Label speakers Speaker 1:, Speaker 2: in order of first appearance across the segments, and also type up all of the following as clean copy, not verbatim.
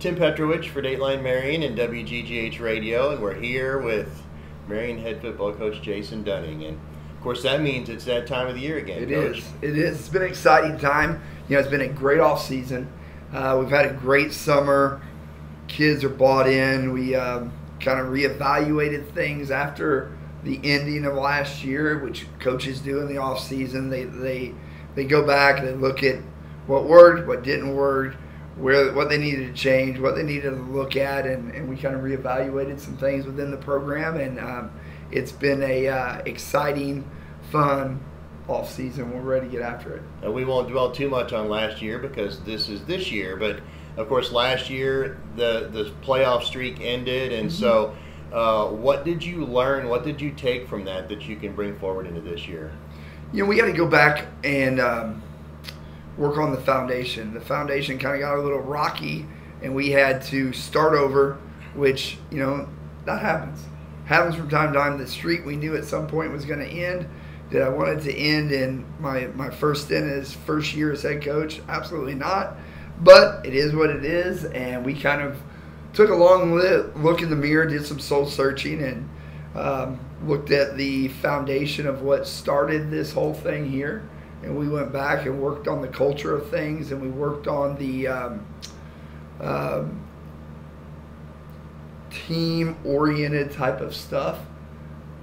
Speaker 1: Tim Petrowich for Dateline Marion and WGGH Radio, and we're here with Marion head football coach Jason Dunning. And of course, that means it's that time of the year again, Coach.
Speaker 2: It is. It's been an exciting time. You know, it's been a great off season. We've had a great summer. Kids are bought in. We kind of reevaluated things after the ending of last year, which coaches do in the off season. They go back and they look at what worked, what didn't work, what they needed to change, what they needed to look at, and we kind of reevaluated some things within the program, and it's been a exciting, fun off season. We're ready to get after it.
Speaker 1: We won't dwell too much on last year because this is this year, but of course last year the playoff streak ended, and so what did you learn? What did you take from that you can bring forward into this year?
Speaker 2: You know, we got to go back and work on the foundation. The foundation kind of got a little rocky, and we had to start over, which, you know, that happens. Happens from time to time. The streak we knew at some point was going to end. Did I want it to end in my first stint as first year as head coach? Absolutely not. But it is what it is, and we kind of took a long look in the mirror, did some soul searching, and looked at the foundation of what started this whole thing here. And we went back and worked on the culture of things, and we worked on the team-oriented type of stuff,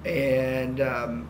Speaker 2: and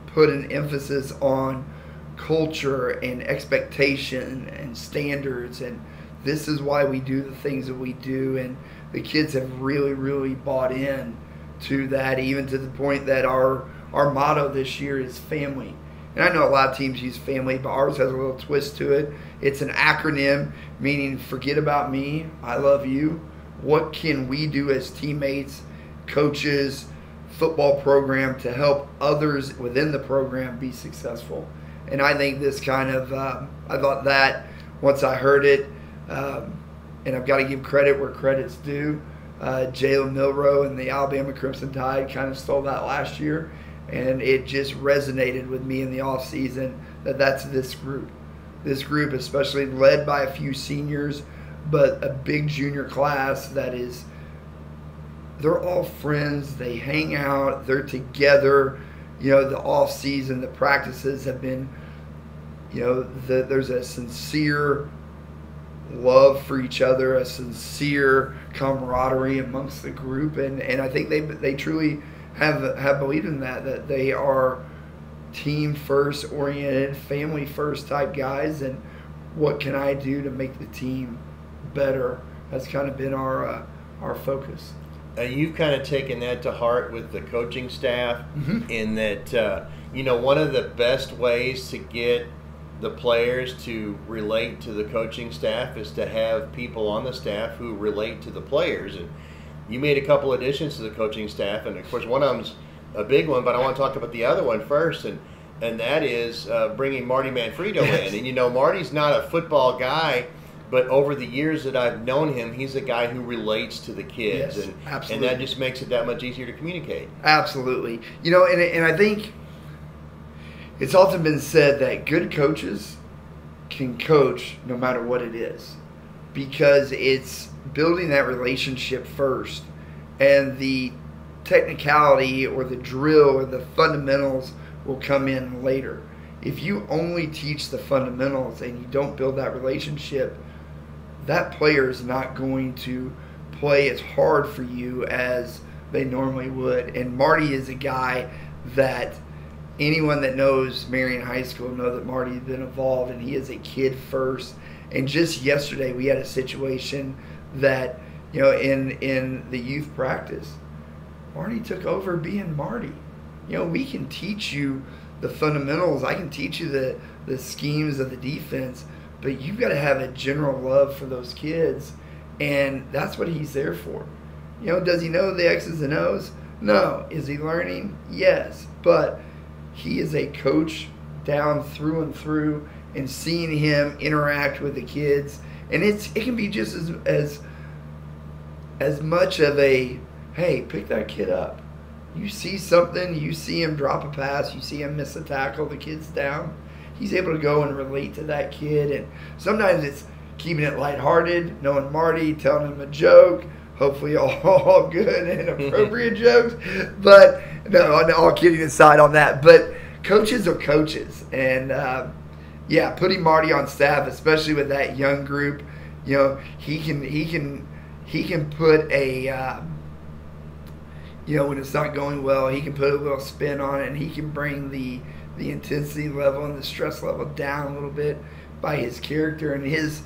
Speaker 2: put an emphasis on culture and expectation and standards, and this is why we do the things that we do, and the kids have really, really bought in to that, even to the point that our motto this year is family. And I know a lot of teams use family, but ours has a little twist to it. It's an acronym, meaning forget about me, I love you. What can we do as teammates, coaches, football program to help others within the program be successful? And I think this kind of, I thought that once I heard it, and I've got to give credit where credit's due, Jalen Milroe and the Alabama Crimson Tide kind of stole that last year. And it just resonated with me in the off season that's this group. This group, especially led by a few seniors, but a big junior class that is, they're all friends. They hang out. They're together. You know, the off season, the practices have been, you know, there's a sincere love for each other, a sincere camaraderie amongst the group, and I think they truly have believed in that they are team first oriented, family first type guys, and what can I do to make the team better has kind of been our focus.
Speaker 1: You've kind of taken that to heart with the coaching staff, in that you know, one of the best ways to get the players to relate to the coaching staff is to have people on the staff who relate to the players. And you made a couple additions to the coaching staff, and of course one of them's a big one, but I want to talk about the other one first, and that is bringing Marty Manfredo in. And you know, Marty's not a football guy, but over the years that I've known him, he's a guy who relates to the kids,
Speaker 2: yes,
Speaker 1: and
Speaker 2: absolutely.
Speaker 1: And that just makes it that much easier to communicate.
Speaker 2: Absolutely. You know, and I think it's often been said that good coaches can coach no matter what it is, because it's building that relationship first, and the technicality or the drill or the fundamentals will come in later. If you only teach the fundamentals and you don't build that relationship, that player is not going to play as hard for you as they normally would. And Marty is a guy that anyone that knows Marion High School know that Marty's been involved, and he is a kid first. And just yesterday we had a situation that, you know, in the youth practice, Marty took over being Marty. You know, we can teach you the fundamentals. I can teach you the schemes of the defense, but you've got to have a general love for those kids, and that's what he's there for. You know, does he know the X's and O's? No. Is he learning? Yes. But he is a coach down through and through, and seeing him interact with the kids, and it can be just as much of a, hey, pick that kid up. You see something, you see him drop a pass, you see him miss a tackle, the kid's down. He's able to go and relate to that kid, and sometimes keeping it lighthearted, knowing Marty, telling him a joke, hopefully all good and appropriate jokes. But no, all kidding aside on that. But coaches are coaches, and putting Marty on staff, especially with that young group, he can put a when it's not going well, he can put a little spin on it, and he can bring the intensity level and the stress level down a little bit by his character and his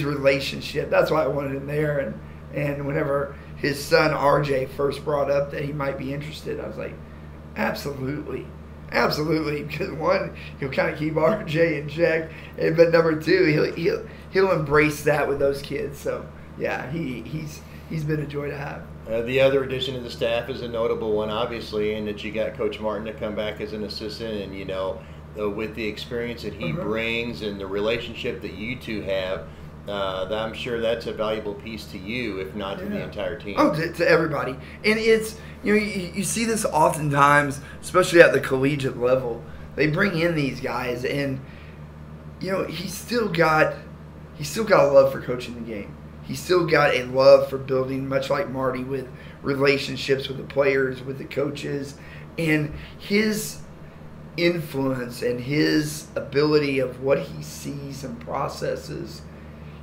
Speaker 2: relationship. That's why I wanted him there. And whenever his son RJ first brought up that he might be interested, I was like, absolutely, because one, he'll kind of keep RJ in check, but number two, he'll embrace that with those kids. So yeah, he's been a joy to have.
Speaker 1: The other addition to the staff is a notable one, obviously, in that you got Coach Martin to come back as an assistant, and with the experience that he brings and the relationship that you two have, I'm sure that's a valuable piece to you, if not to the entire team.
Speaker 2: Oh, to everybody. And it's you see this oftentimes, especially at the collegiate level. They bring in these guys, and he's still got a love for coaching the game. He's still got a love for building, much like Marty, with relationships with the players, with the coaches, and his influence and his ability of what he sees and processes.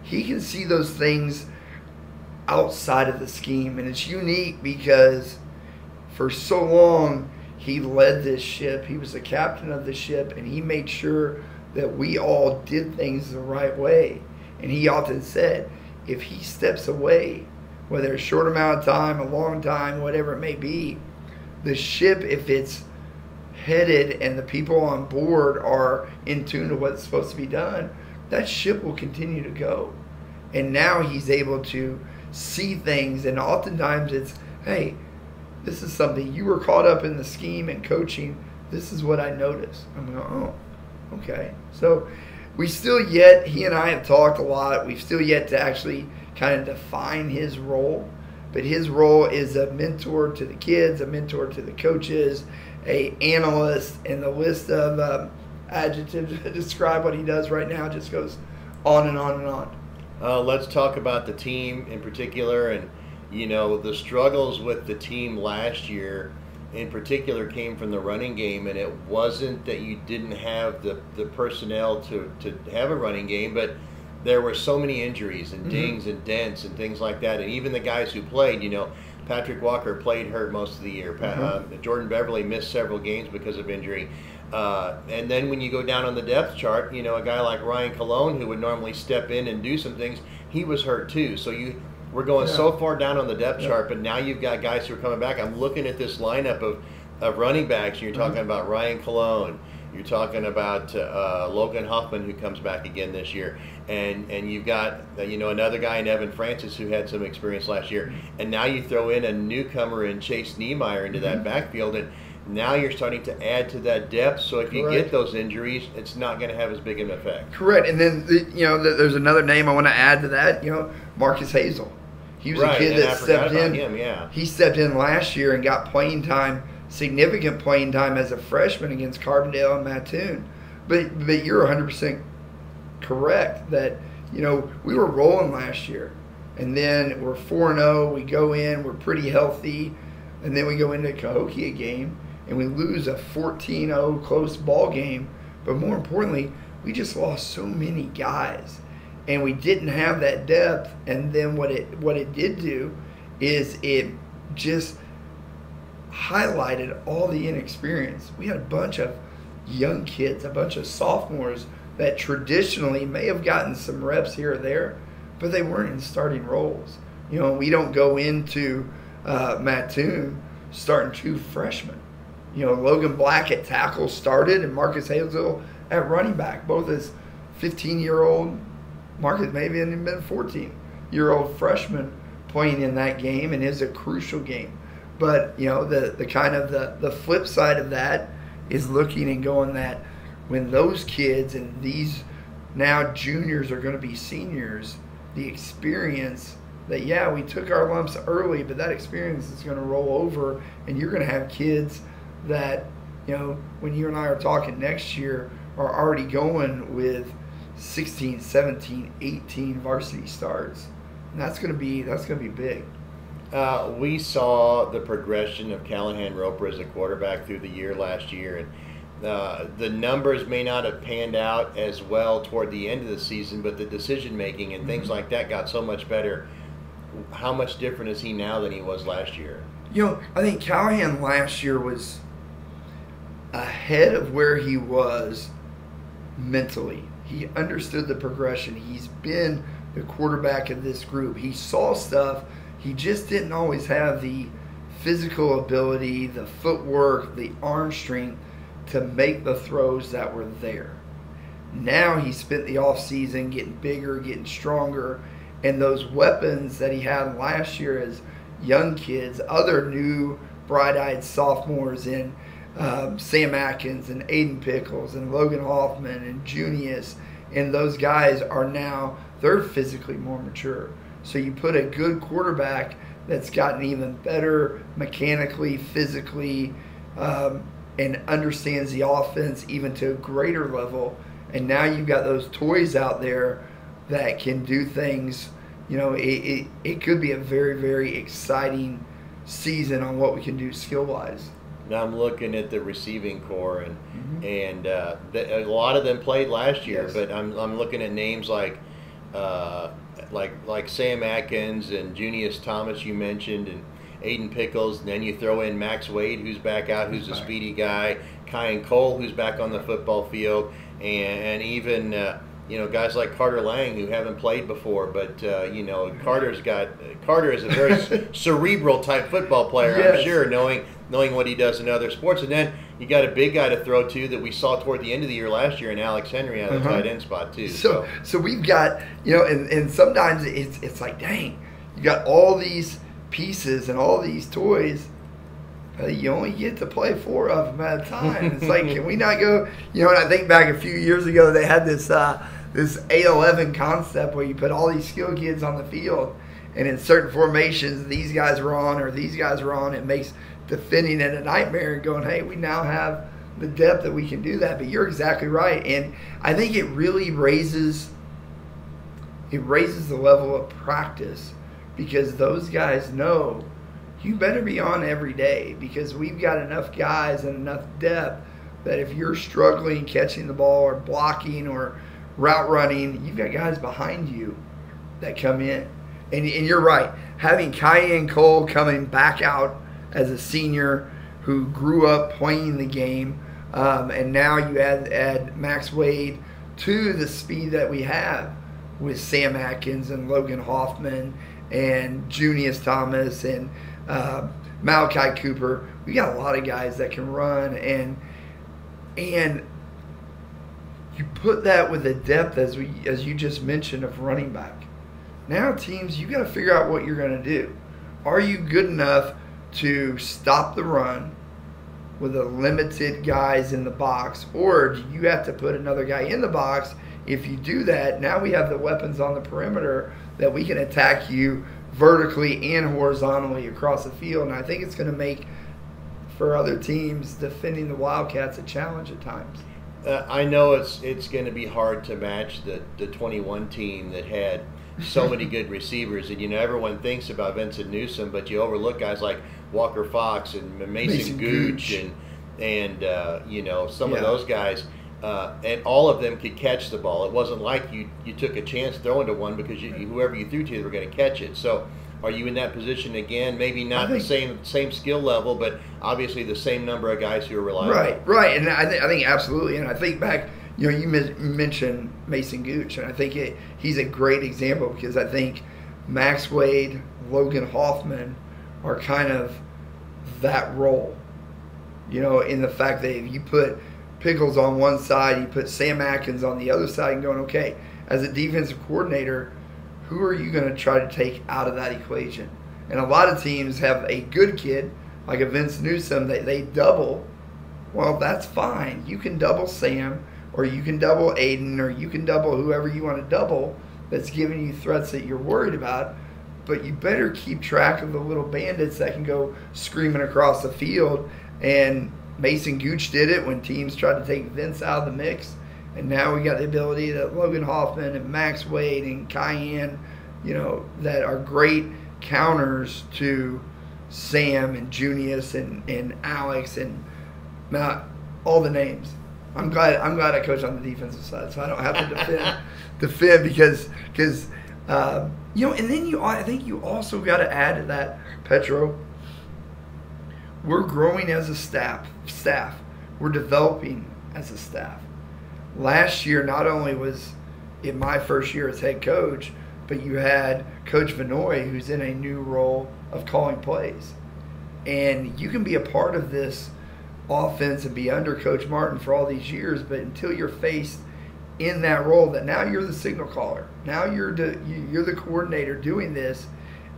Speaker 2: He can see those things outside of the scheme, and it's unique because for so long he led this ship. He was the captain of the ship, and he made sure that we all did things the right way. And he often said, if he steps away, whether it's a short amount of time, a long time, whatever it may be, the ship, if it's headed and the people on board are in tune to what's supposed to be done, that ship will continue to go. And now he's able to see things, and oftentimes it's, hey, this is something you were caught up in the scheme and coaching. This is what I noticed. I'm going, oh, okay. So he and I have talked a lot. We've still yet to actually kind of define his role. But his role is a mentor to the kids, a mentor to the coaches, a analyst, and the list of adjectives to describe what he does right now just goes on and on and on.
Speaker 1: Let's talk about the team in particular, and the struggles with the team last year in particular came from the running game, and it wasn't that you didn't have the personnel to have a running game, but there were so many injuries and dings and dents and things like that, and even the guys who played, Patrick Walker played hurt most of the year. Jordan Beverly missed several games because of injury. And then when you go down on the depth chart, a guy like Ryan Colon, who would normally step in and do some things, he was hurt too. So we're going so far down on the depth chart, but now you've got guys who are coming back. I'm looking at this lineup of running backs, and you're talking about Ryan Colon. You're talking about Logan Hoffman, who comes back again this year. And you've got, another guy in Evan Francis who had some experience last year. And now you throw in a newcomer in Chase Niemeyer into that backfield, and now you're starting to add to that depth. So if you get those injuries, it's not going to have as big an effect.
Speaker 2: Correct. And then, there's another name I want to add to that, Marcus Hazel. He was a kid that stepped in. He stepped in last year and got playing time, significant playing time as a freshman against Carbondale and Mattoon. But you're 100% correct that, we were rolling last year. And then we're 4-0. We go in, we're pretty healthy. And then we go into Cahokia game, and we lose a 14-0 close ball game. But more importantly, we just lost so many guys. And we didn't have that depth, and then what it did do is it just highlighted all the inexperience. We had a bunch of young kids, a bunch of sophomores that traditionally may have gotten some reps here or there, but they weren't in starting roles. We don't go into Mattoon starting 2 freshmen. Logan Black at tackle started, and Marcus Hazel at running back, both as 15-year-old. Marcus maybe even been a 14-year-old freshman playing in that game, and it was a crucial game. But the kind of the flip side of that is looking and going that when those kids and these now juniors are going to be seniors, the experience that we took our lumps early, but that experience is going to roll over, and you're going to have kids that when you and I are talking next year are already going with 16, 17, 18 varsity starts. And that's going to be big.
Speaker 1: We saw the progression of Callahan Roper as a quarterback through the year last year, and the numbers may not have panned out as well toward the end of the season, but the decision making and things like that got so much better. How much different is he now than he was last year?
Speaker 2: I think Callahan last year was ahead of where he was mentally. He understood the progression. He's been the quarterback of this group. He saw stuff. He just didn't always have the physical ability, the footwork, the arm strength to make the throws that were there. Now he spent the offseason getting bigger, getting stronger, and those weapons that he had last year as young kids, other new bright-eyed sophomores in Sam Atkins and Aiden Pickles and Logan Hoffman and Junius, and those guys are now, they're physically more mature. So you put a good quarterback that's gotten even better mechanically, physically, and understands the offense even to a greater level. And now you've got those toys out there that can do things. It could be a very, very exciting season on what we can do skill-wise.
Speaker 1: Now I'm looking at the receiving core, and a lot of them played last year,
Speaker 2: Yes.
Speaker 1: but I'm looking at names like Sam Atkins and Junius Thomas you mentioned, and Aiden Pickles, and then you throw in Max Wade, who's back out, who's a speedy guy, Kyan Cole, who's back on the football field, and even guys like Carter Lang, who haven't played before, but Carter is a very cerebral type football player.
Speaker 2: Yes.
Speaker 1: I'm sure, knowing what he does in other sports. And then you got a big guy to throw to that we saw toward the end of the year last year in Alex Henry on the tight end spot too.
Speaker 2: So we've got, and sometimes it's like, dang, you got all these pieces and all these toys. You only get to play 4 of them at a time. It's like, can we not go? And I think back a few years ago, they had this 8-11 concept where you put all these skill kids on the field, and in certain formations, these guys were on or these guys were on. It makes defending it a nightmare, and going, hey, we now have the depth that we can do that. But you're exactly right, and I think it really raises the level of practice, because those guys know you better be on every day, because we've got enough guys and enough depth that if you're struggling catching the ball or blocking or route running, you've got guys behind you that come in. And you're right. Having Kyan Cole coming back out as a senior who grew up playing the game, and now you add Max Wade to the speed that we have with Sam Atkins and Logan Hoffman and Junius Thomas and Malachi Cooper. We got a lot of guys that can run, and you put that with the depth as you just mentioned of running back. Now teams, you got to figure out what you're going to do. Are you good enough to stop the run with the limited guys in the box, or do you have to put another guy in the box? If you do that, now we have the weapons on the perimeter that we can attack you vertically and horizontally across the field. And I think it's going to make, for other teams, defending the Wildcats a challenge at times.
Speaker 1: I know it's going to be hard to match the 21 team that had so many good receivers. And, everyone thinks about Vincent Newsom, but you overlook guys like Walker Fox and Mason Gooch and some of those guys. And all of them could catch the ball. It wasn't like you took a chance throwing to one because whoever you threw to, they were going to catch it. So are you in that position again? Maybe not the same skill level, but obviously the same number of guys who are reliable.
Speaker 2: Right. And I think absolutely. And I think back, you mentioned Mason Gooch, and I think he's a great example, because I think Max Wade, Logan Hoffman are kind of that role. In the fact that if you put Pickles on one side, you put Sam Atkins on the other side, and going, okay, as a defensive coordinator, who are you going to try to take out of that equation? And a lot of teams have a good kid, like a Vince Newsom, that they double. Well, that's fine. You can double Sam, or you can double Aiden, or you can double whoever you want to double that's giving you threats that you're worried about. But you better keep track of the little bandits that can go screaming across the field. And Mason Gooch did it when teams tried to take Vince out of the mix, And now we got the ability that Logan Hoffman and Max Wade and Cayenne, that are great counters to Sam and Junius and Alex and Matt, all the names. I'm glad I coach on the defensive side, so I don't have to defend because and then I think you also got to add to that, Petro. We're growing as a staff. We're developing as a staff. Last year, not only was it my first year as head coach, but you had Coach Vinoy, who's in a new role of calling plays. And you can be a part of this offense and be under Coach Martin for all these years, but until you're faced in that role, that now you're the signal caller, now you're the coordinator doing this,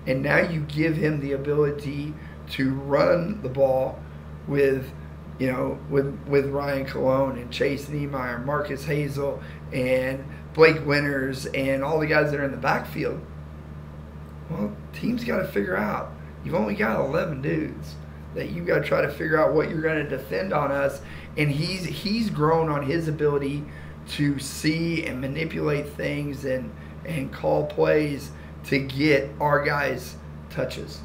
Speaker 2: and now you give him the ability to run the ball with Ryan Colon and Chase Niemeyer, Marcus Hazel, and Blake Winters, and all the guys that are in the backfield. Well, team's got to figure out, you've only got 11 dudes that you got to try to figure out what you're going to defend on us. And he's grown on his ability to see and manipulate things and call plays to get our guys touches,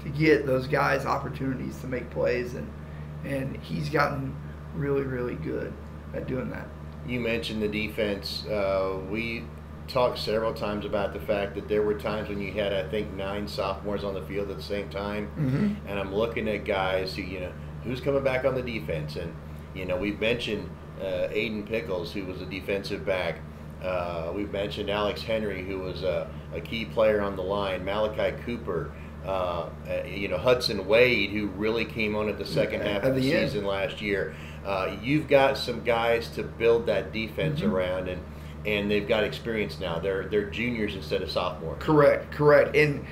Speaker 2: to get those guys opportunities to make plays, and he's gotten really, really good at doing that.
Speaker 1: You mentioned the defense. We talked several times about the fact that there were times when you had, I think, 9 sophomores on the field at the same time.
Speaker 2: Mm-hmm.
Speaker 1: And I'm looking at guys who, who's coming back on the defense. And, we've mentioned Aiden Pickles, who was a defensive back. We've mentioned Alex Henry, who was a key player on the line. Malachi Cooper. Hudson Wade, who really came on at the second half of the season last year. You've got some guys to build that defense
Speaker 2: mm-hmm.
Speaker 1: around, and they've got experience now. They're juniors instead of sophomores.
Speaker 2: Correct. And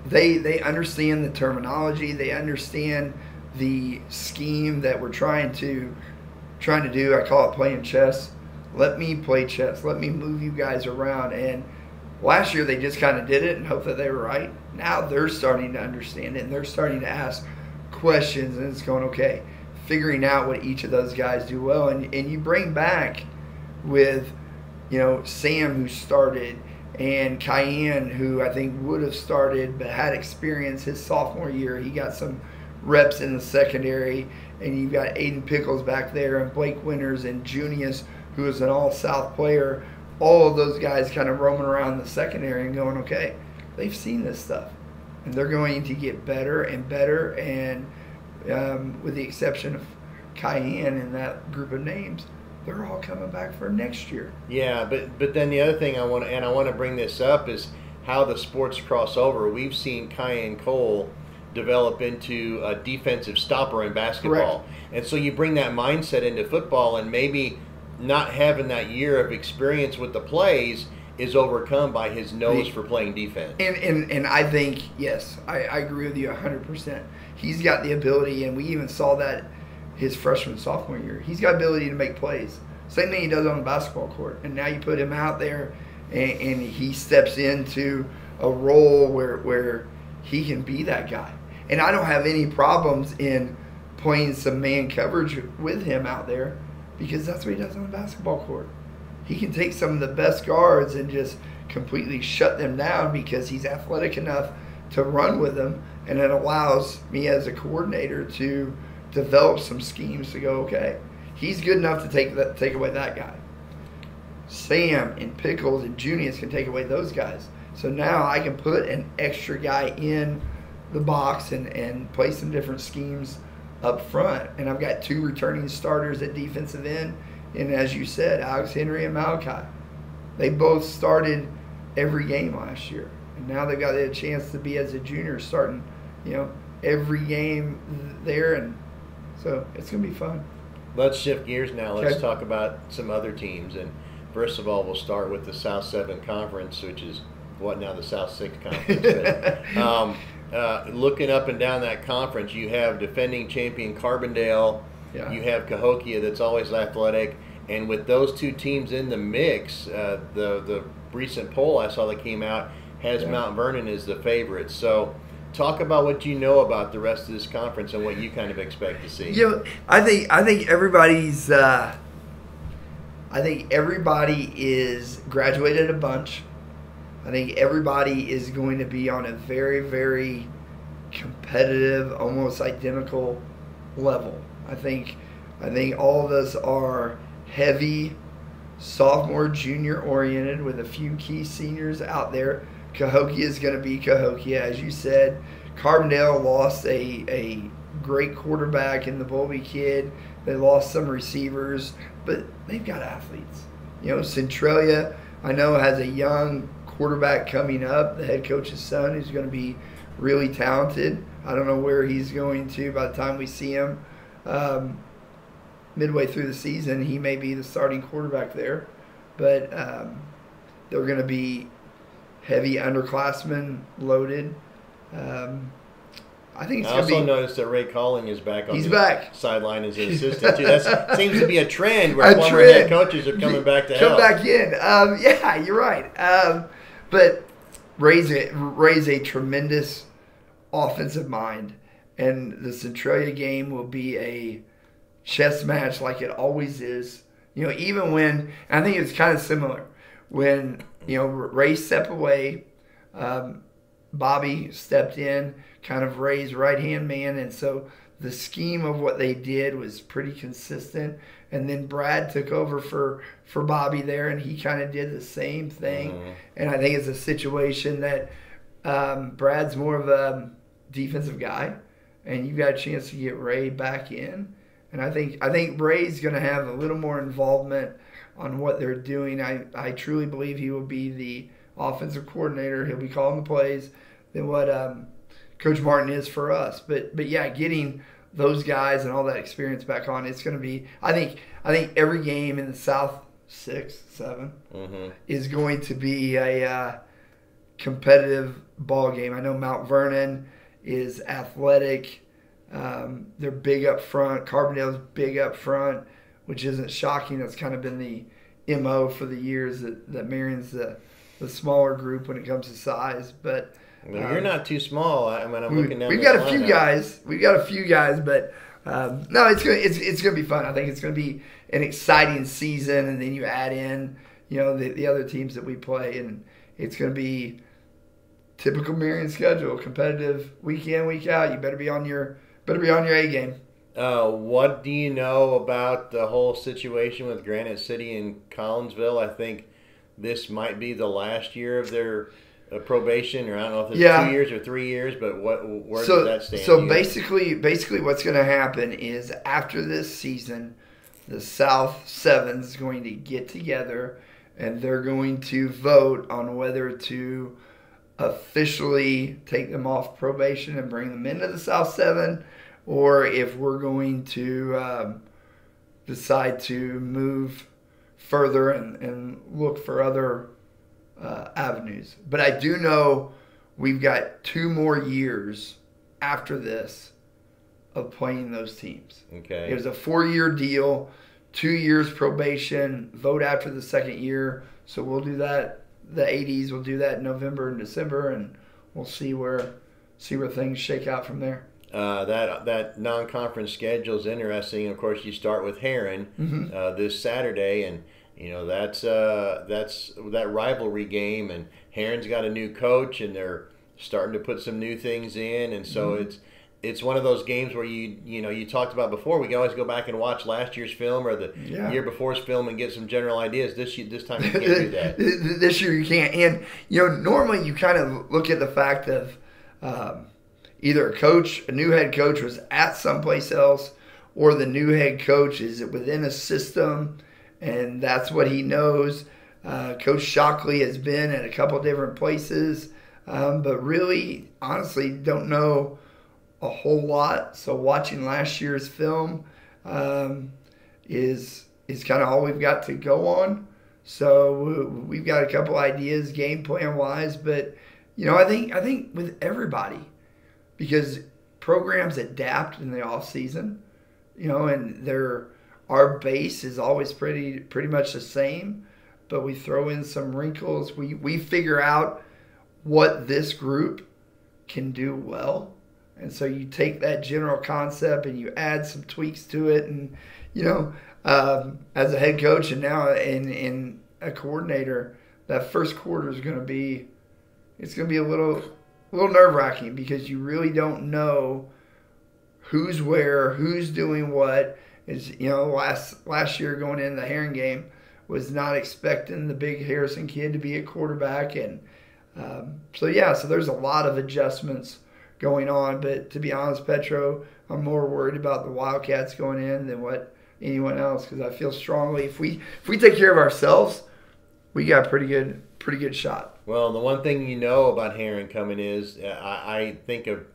Speaker 2: they understand the terminology. They understand the scheme that we're trying to do. I call it playing chess. Let me play chess. Let me move you guys around. And last year they just kind of did it and hoped that they were right. Now they're starting to understand it, and they're starting to ask questions, and it's going, okay, figuring out what each of those guys do well. And you bring back with, Sam, who started, and Cayenne, who I think would have started but had experience his sophomore year. He got some reps in the secondary, and you've got Aiden Pickles back there, and Blake Winters, and Junius, who is an all-South player. All of those guys kind of roaming around the secondary and going, okay, they've seen this stuff, and they're going to get better and better. And with the exception of Cayenne and that group of names, they're all coming back for next year.
Speaker 1: Yeah, but then the other thing I want to bring this up is how the sports cross over. We've seen Cayenne Cole develop into a defensive stopper in basketball.
Speaker 2: Correct.
Speaker 1: And so you bring that mindset into football, and maybe not having that year of experience with the plays is overcome by his nose for playing defense.
Speaker 2: And I think, yes, I agree with you 100%. He's got the ability, and we even saw that his freshman, sophomore year. He's got ability to make plays. Same thing he does on the basketball court. And now you put him out there, and he steps into a role where he can be that guy. And I don't have any problems in playing some man coverage with him out there, because that's what he does on the basketball court. He can take some of the best guards and just completely shut them down because he's athletic enough to run with them, and it allows me as a coordinator to develop some schemes to go, okay, he's good enough to take away that guy. Sam and Pickles and Junius can take away those guys. So now I can put an extra guy in the box and play some different schemes up front. And I've got 2 returning starters at defensive end. And as you said, Alex Henry and Malachi. They both started every game last year. And now they've got a chance to be, as a junior, starting, every game there. And so it's going to be fun.
Speaker 1: Let's shift gears now. Let's talk about some other teams. And first of all, we'll start with the South 7 Conference, which is the South 6 Conference. But, looking up and down that conference, you have defending champion Carbondale.
Speaker 2: Yeah.
Speaker 1: You have Cahokia, that's always athletic. And with those 2 teams in the mix, the recent poll I saw that came out has Mount Vernon as the favorite. So talk about what you know about the rest of this conference and what you kind of expect to see.
Speaker 2: I think everybody's I think everybody is graduated a bunch. I think everybody is going to be on a very, very competitive, almost identical level. I think all of us are heavy sophomore, junior oriented with a few key seniors out there. Cahokia is going to be Cahokia, as you said. Carbondale lost a great quarterback in the Bowlby kid. They lost some receivers, but they've got athletes. Centralia, I know, has a young quarterback coming up, the head coach's son, who's going to be really talented. I don't know where he's going to by the time we see him. Midway through the season, he may be the starting quarterback there. But they're going to be heavy underclassmen loaded. I think it's going to be...
Speaker 1: I also noticed that Ray Calling is back on
Speaker 2: the
Speaker 1: sideline as an assistant, too. That seems to be a trend where former head coaches are coming back to help.
Speaker 2: Come back in. Yeah, you're right. But Ray's a tremendous offensive mind, and the Centralia game will be a chess match like it always is. Even when, I think it's kind of similar, when, Ray stepped away, Bobby stepped in, kind of Ray's right-hand man, and so the scheme of what they did was pretty consistent. And then Brad took over for Bobby there, and he kind of did the same thing. Mm-hmm. And I think it's a situation that Brad's more of a defensive guy, and you've got a chance to get Ray back in. And I think Ray's going to have a little more involvement on what they're doing. I truly believe he will be the offensive coordinator. He'll be calling the plays than what Coach Martin is for us. But yeah, getting those guys and all that experience back on, it's going to be, I think every game in the South 6, 7 mm-hmm. is going to be a competitive ball game. I know Mount Vernon is athletic. They're big up front. Carbondale's big up front, which isn't shocking. That's kind of been the MO for the years that Marion's the smaller group when it comes to size. But
Speaker 1: you're not too small. I'm looking down.
Speaker 2: We've got a few guys. We've got a few guys, but no, it's gonna be fun. I think it's gonna be an exciting season, and then you add in the other teams that we play, and it's gonna be typical Marion schedule, competitive week in, week out. You better be on your A game.
Speaker 1: What do you know about the whole situation with Granite City and Collinsville? I think this might be the last year of their probation, or I don't know if it's 2 years or 3 years, but where does that stand?
Speaker 2: So basically what's going to happen is after this season, the South Sevens is going to get together, and they're going to vote on whether to officially take them off probation and bring them into the South 7, or if we're going to decide to move further and look for other avenues. But I do know we've got 2 more years after this of playing those teams.
Speaker 1: Okay.
Speaker 2: It was a 4-year deal, 2 years probation, vote after the second year. So we'll do that. The 80s will do that in November and December, and we'll see where things shake out from there.
Speaker 1: That non-conference schedule is interesting. Of course, you start with Herrin mm-hmm. This Saturday, and that's that rivalry game. And Herrin's got a new coach, and they're starting to put some new things in, and so mm-hmm. It's one of those games where you talked about before. We can always go back and watch last year's film or the year before's film and get some general ideas. This time you can't do that.
Speaker 2: This year you can't. And normally you kind of look at the fact of either a new head coach was at someplace else, or the new head coach is within a system, and that's what he knows. Coach Shockley has been at a couple different places, but really, honestly, don't know a whole lot. So watching last year's film is kind of all we've got to go on. So we've got a couple ideas game plan wise, but I think with everybody, because programs adapt in the off season, and our base is always pretty much the same, but we throw in some wrinkles. We figure out what this group can do well, And so you take that general concept and you add some tweaks to it. And, as a head coach and now in a coordinator, that first quarter is going to be a little nerve-wracking because you really don't know who's where, who's doing what. Last year going into the Herrin game was not expecting the big Harrison kid to be a quarterback. And so there's a lot of adjustments going on. But to be honest, Petro, I'm more worried about the Wildcats going in than what anyone else, because I feel strongly if we take care of ourselves, we got a pretty good shot.
Speaker 1: Well, the one thing you know about Herrin coming is I think of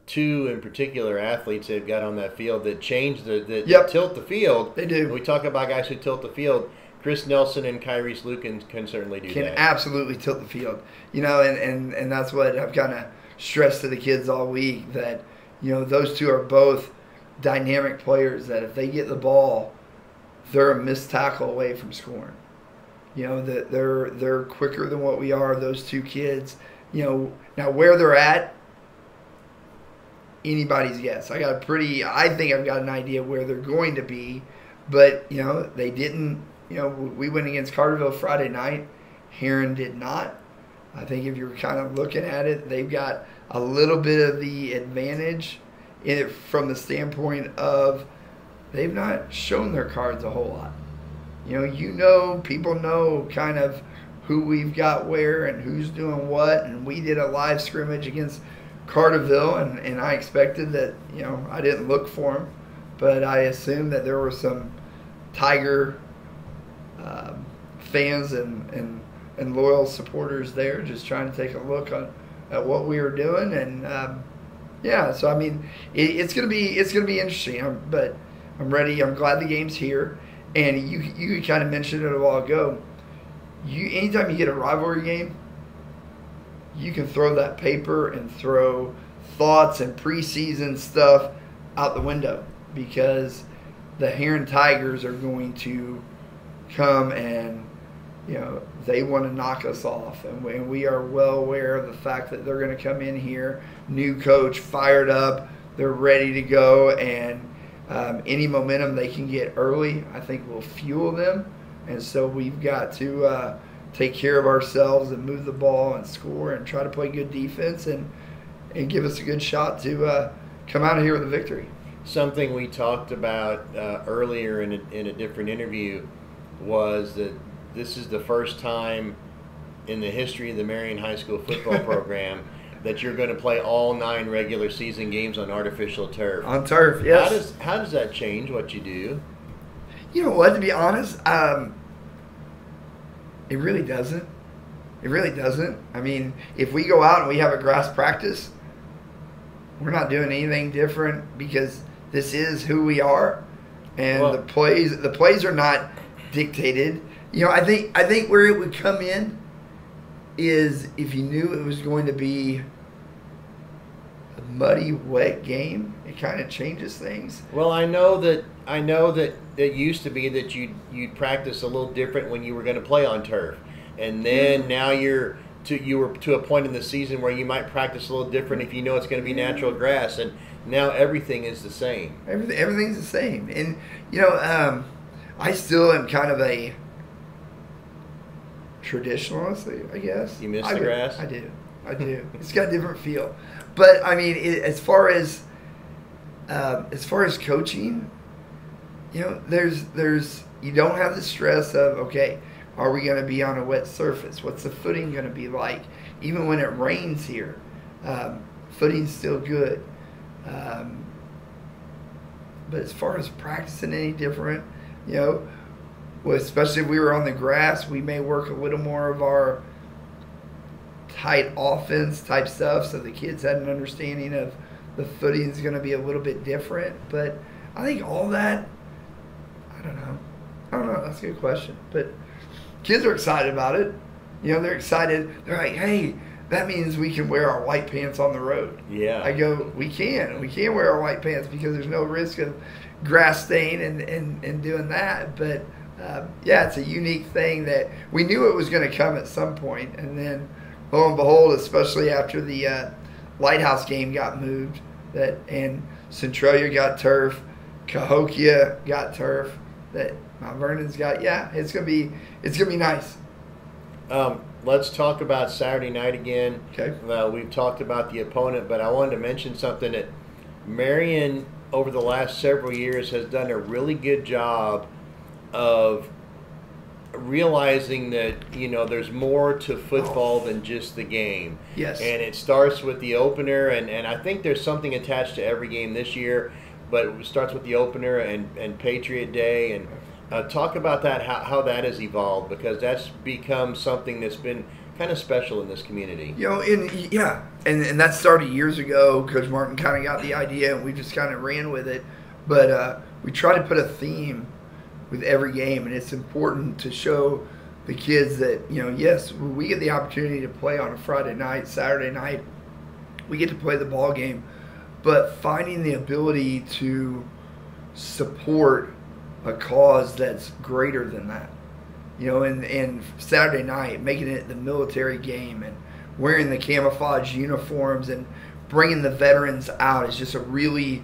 Speaker 1: two in particular athletes that got on that field that changed that tilt the field.
Speaker 2: They do.
Speaker 1: When we talk about guys who tilt the field, Chris Nelson and Kyrese Lucan can certainly do that.
Speaker 2: Can absolutely tilt the field. And that's what I've kind of stressed to the kids all week, that those two are both dynamic players that if they get the ball, they're a missed tackle away from scoring. That they're quicker than what we are, those two kids. Now where they're at, anybody's guess. I think I've got an idea where they're going to be, but they didn't. We went against Carterville Friday night. Herrin did not. I think if you're kind of looking at it, they've got a little bit of the advantage in it from the standpoint of they've not shown their cards a whole lot. People know kind of who we've got where and who's doing what. And we did a live scrimmage against Carterville, and I expected that, I didn't look for them, but I assumed that there were some Tiger fans and loyal supporters there just trying to take a look at what we were doing. And, so, I mean, it's going to be interesting, but I'm ready. I'm glad the game's here. And you kind of mentioned it a while ago. Anytime you get a rivalry game, you can throw that paper and throw thoughts and preseason stuff out the window, because the Herrin Tigers are going to come and, they want to knock us off. And we are well aware of the fact that they're going to come in here, new coach, fired up, they're ready to go, and any momentum they can get early, I think, will fuel them. And so we've got to take care of ourselves and move the ball and score and try to play good defense and give us a good shot to come out of here with a victory.
Speaker 1: Something we talked about earlier in a different interview was that this is the first time in the history of the Marion High School football program that you're going to play all 9 regular season games on artificial turf.
Speaker 2: On turf, yes.
Speaker 1: How does that change what you do?
Speaker 2: You know what, to be honest, it really doesn't. It really doesn't. I mean, if we go out and we have a grass practice, we're not doing anything different because this is who we are, and the plays are not dictated. I think where it would come in is if you knew it was going to be a muddy, wet game, it kind of changes things.
Speaker 1: Well, I know that it used to be that you'd practice a little different when you were going to play on turf, and then now you were to a point in the season where you might practice a little different if you know it's going to be natural grass, and now everything is the same.
Speaker 2: Everything's the same, and I still am kind of a traditionalist, I guess.
Speaker 1: You miss the grass?
Speaker 2: I do. It's got a different feel, but I mean, as far as coaching, there's you don't have the stress of, okay, are we going to be on a wet surface? What's the footing going to be like? Even when it rains here, footing's still good. But as far as practicing any different, especially if we were on the grass, we may work a little more of our tight offense type stuff, so the kids had an understanding of the footing is going to be a little bit different. But I think all that, I don't know. That's a good question. But kids are excited about it. They're excited. They're like, hey, that means we can wear our white pants on the road.
Speaker 1: Yeah.
Speaker 2: I go, we can wear our white pants because there's no risk of grass stain and doing that. But it's a unique thing that we knew it was going to come at some point, and then lo and behold, especially after the Lighthouse game got moved, and Centralia got turf, Cahokia got turf, that Mount Vernon's got. Yeah, it's gonna be nice.
Speaker 1: Let's talk about Saturday night again.
Speaker 2: Okay.
Speaker 1: We've talked about the opponent, but I wanted to mention something that Marion over the last several years has done a really good job of realizing that there's more to football than just the game.
Speaker 2: Yes.
Speaker 1: And it starts with the opener, and I think there's something attached to every game this year, but it starts with the opener and Patriot Day, and talk about that, how that has evolved, because that's become something that's been kind of special in this community.
Speaker 2: And that started years ago. Coach Martin kind of got the idea, and we just kind of ran with it. But we try to put a theme with every game, and it's important to show the kids that, yes, we get the opportunity to play on a Friday night, Saturday night, we get to play the ball game, but finding the ability to support a cause that's greater than that. And Saturday night, making it the military game and wearing the camouflage uniforms and bringing the veterans out is just a really,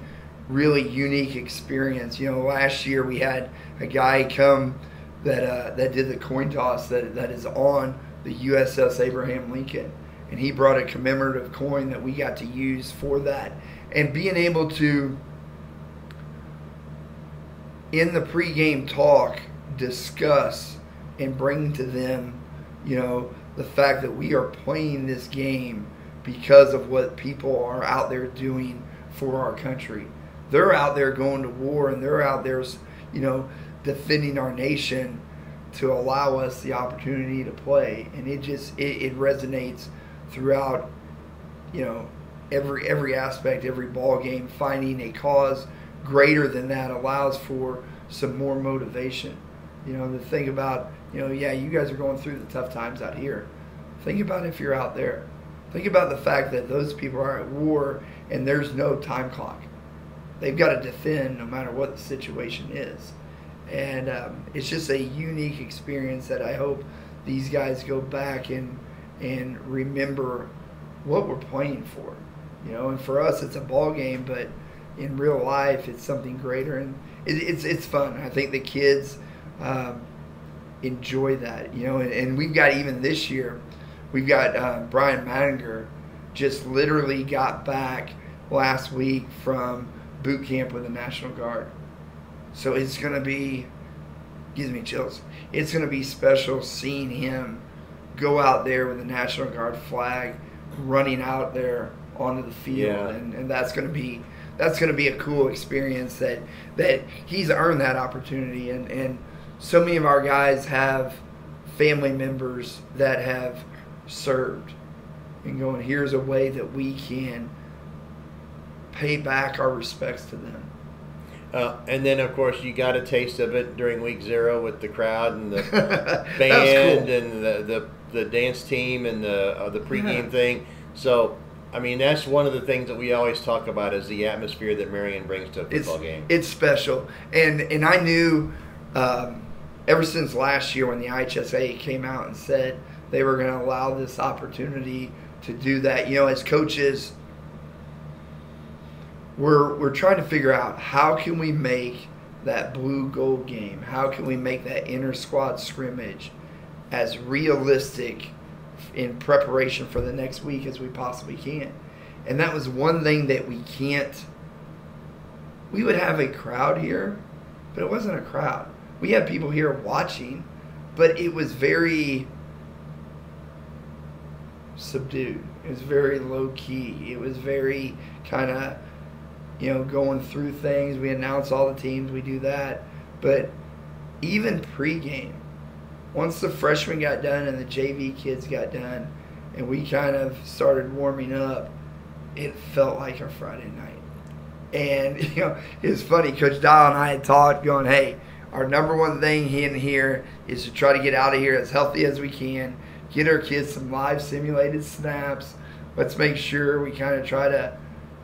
Speaker 2: really unique experience. Last year we had a guy come that did the coin toss that is on the USS Abraham Lincoln, and he brought a commemorative coin that we got to use for that. And being able to, in the pregame talk, discuss and bring to them, the fact that we are playing this game because of what people are out there doing for our country. They're out there going to war, and they're out there, defending our nation to allow us the opportunity to play. And it resonates throughout, every aspect, every ball game. Finding a cause greater than that allows for some more motivation. To think about, you guys are going through the tough times out here. Think about if you're out there. Think about the fact that those people are at war and there's no time clock. They've got to defend no matter what the situation is. And it's just a unique experience that I hope these guys go back and remember what we're playing for. And for us it's a ball game, but in real life it's something greater, and it's fun. I think the kids enjoy that, and we've got, even this year, we've got Brian Mattinger just literally got back last week from boot camp with the National Guard. So it's going to be, gives me chills. It's going to be special seeing him go out there with the National Guard flag, running out there onto the field,
Speaker 1: Yeah.
Speaker 2: and that's going to be a cool experience that he's earned that opportunity. And so many of our guys have family members that have served, and going, here's a way that we can pay back our respects to them.
Speaker 1: And then, of course, you got a taste of it during week 0 with the crowd and the band cool. And the dance team and the pregame thing. So, I mean, that's one of the things that we always talk about, is the atmosphere that Marion brings to a football game. It's special. And I knew ever since last year when the IHSA came out and said they were going to allow this opportunity to do that, as coaches, we're trying to figure out how can we make that blue gold game, how can we make that inter squad scrimmage as realistic in preparation for the next week as we possibly can. And that was one thing that we would have a crowd here, but it wasn't a crowd. We had people here watching, but it was very subdued. It was very low key. It was very kind of, going through things. We announce all the teams, we do that. But even pregame, once the freshmen got done and the JV kids got done and we kind of started warming up, it felt like our Friday night. And, it was funny. Coach Dial and I had talked, going, hey, our number one thing in here is to try to get out of here as healthy as we can, get our kids some live simulated snaps. Let's make sure we kind of try to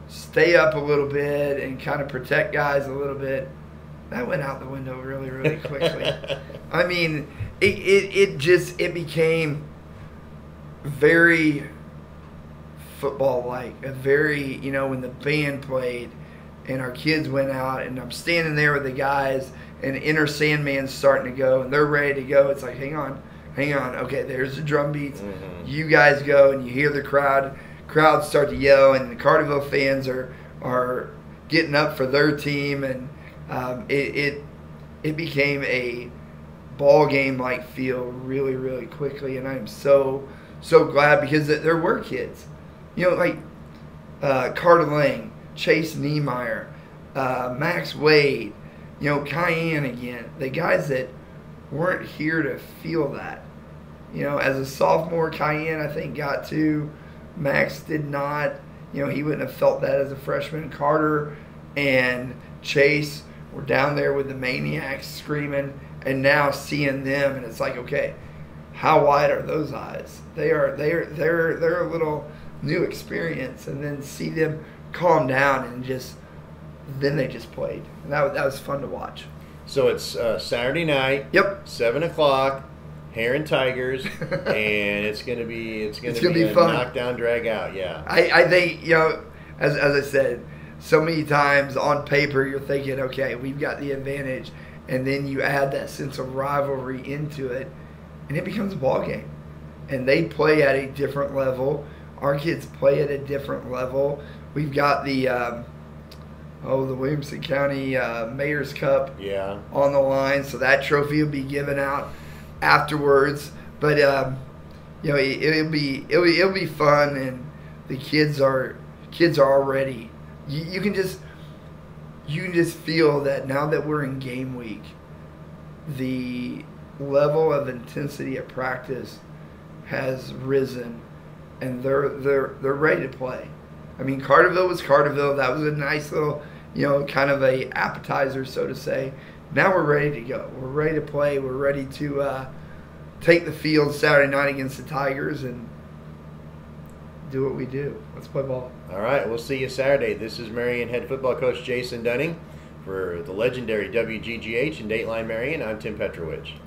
Speaker 1: stay up a little bit and kind of protect guys a little bit. That went out the window really, really quickly. I mean, it became very
Speaker 2: football like. A very, when the band played and our kids went out and I'm standing there with the guys and Inner Sandman's starting to go and they're ready to go. It's like, hang on. Okay, there's the drum beats. Mm-hmm. You guys go and you hear the crowd start to yell and the Carterville fans are getting up for their team, and it became a ball game like feel really, really quickly, and I'm so glad because there were kids, like Carter Lang, Chase Niemeyer, Max Wade, Cayenne again, the guys that weren't here to feel that. As a sophomore, Cayenne I think got to. Max did not. He wouldn't have felt that as a freshman. Carter and Chase were down there with the Maniacs screaming, and now seeing them, and it's like, okay, how wide are those eyes? They're a little new experience, and then see them calm down and then they just played, and that was fun to watch.
Speaker 1: So it's Saturday night.
Speaker 2: Yep.
Speaker 1: 7:00. Herrin Tigers, and it's gonna be a
Speaker 2: fun.
Speaker 1: Knockdown, drag out. Yeah.
Speaker 2: I think as I said, so many times on paper you're thinking, okay, we've got the advantage, and then you add that sense of rivalry into it, and it becomes a ball game. And they play at a different level. Our kids play at a different level. We've got the Williamson County Mayor's Cup on the line, so that trophy will be given out afterwards, but it'll be fun, and the kids are already. You can just feel that now that we're in game week, the level of intensity of practice has risen, and they're ready to play. I mean, Carterville was Carterville. That was a nice little kind of a appetizer, so to say. Now we're ready to go. We're ready to play. We're ready to take the field Saturday night against the Tigers and do what we do. Let's play ball.
Speaker 1: All right, we'll see you Saturday. This is Marion head football coach Jason Dunning for the legendary WGGH and Dateline Marion. I'm Tim Petrowich.